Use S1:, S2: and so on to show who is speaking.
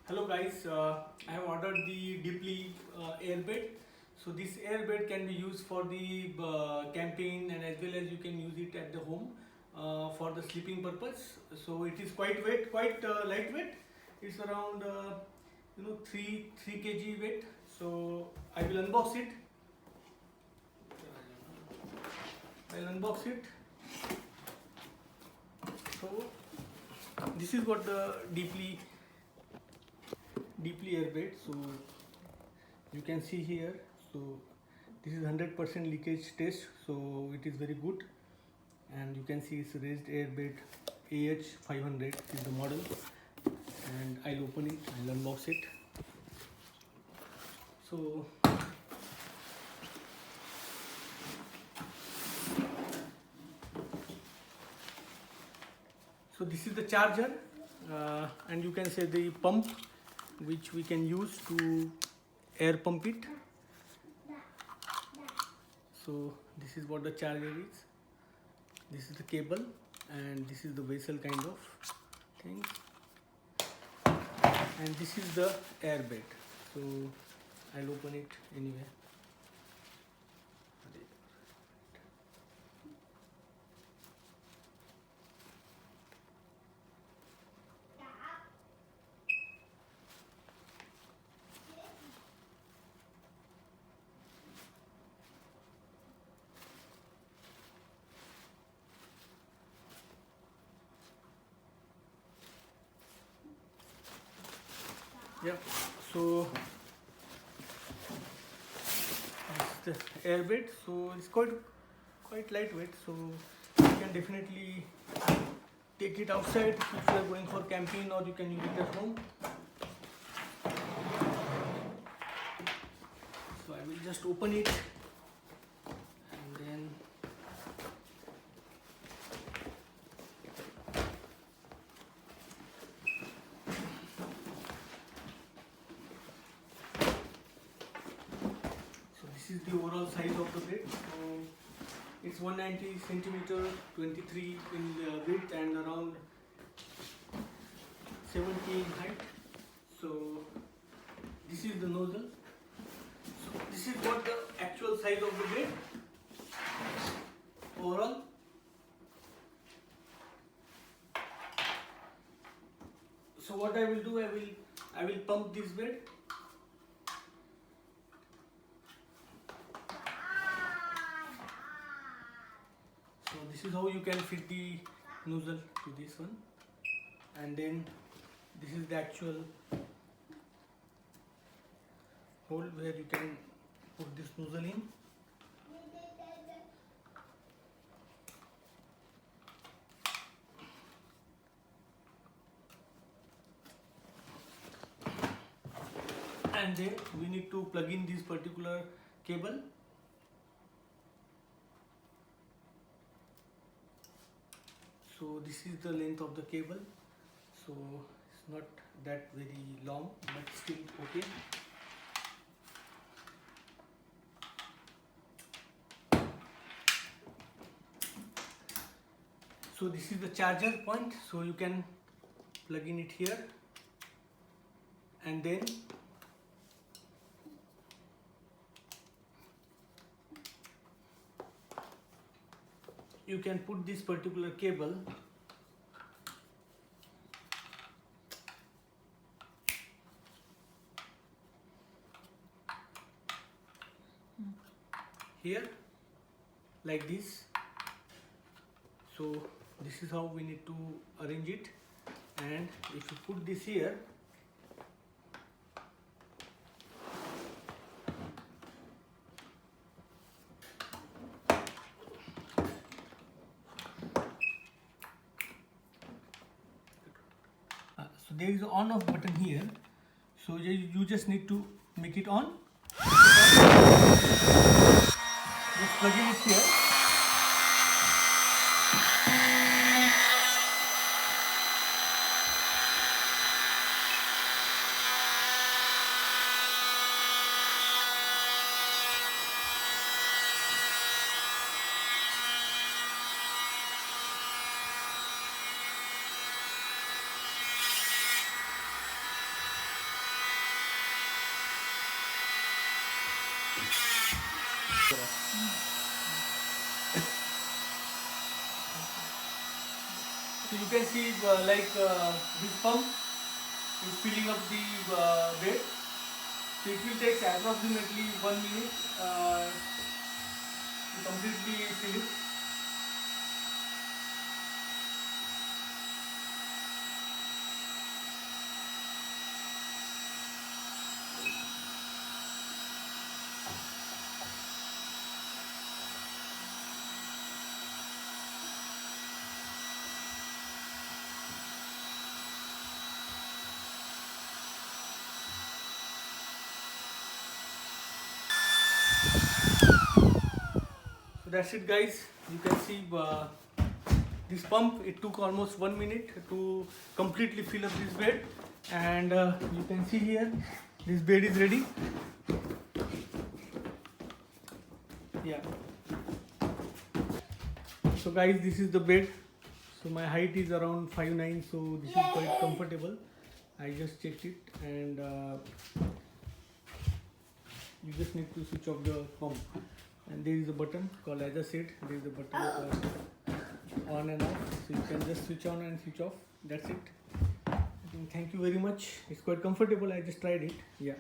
S1: Hello guys, I have ordered the Deeply airbed. So this airbed can be used for the camping, and as well as you can use it at the home for the sleeping purpose. So it is quite weight, quite lightweight. It's around 3 kg weight. So I will unbox it. I'll unbox it. So this is what the Deeply airbed. So you can see here. So this is 100% leakage test, so it is very good. And you can see it's raised airbed AH500 is the model. And I'll open it, I'll unbox it. So this is the charger, and you can say the pump which we can use to air pump it. So this is what the charger is. This is the cable, and this is the vessel kind of thing. And this is the airbed. So I'll open it anyway. Yeah, so this is the airbed. So it's quite lightweight, so you can definitely take it outside if you are going for camping, or you can use it at home. So I will just open it, and then this is the overall size of the bed. So it's 190 centimeter, 23 in width, and around 70 in height. So this is the nozzle. So this is what the actual size of the bed overall. So what I will do, I will pump this bed. So this is how you can fit the nozzle to this one, and then this is the actual hole where you can put this nozzle in. And then we need to plug in this particular cable. So this is the length of the cable. So it's not that very long, but still okay. So this is the charger point, so you can plug in it here, and then you can put this particular cable here like this. So this is how we need to arrange it, and if you put this here, so there is an on off button here, so you just need to make it on. Just plug in it here. So you can see this pump is filling up the bed. So it will take approximately 1 minute to completely fill it. So that's it, guys. You can see this pump, it took almost 1 minute to completely fill up this bed, and you can see here this bed is ready. Yeah. So guys, this is the bed. So my height is around 5'9", so this is quite comfortable. I just checked it, and you just need to switch off the pump, and there is a button called, as I said, there is a button called on and off, so you can just switch on and switch off. That's it. Thank you very much. It's quite comfortable. I just tried it. Yeah.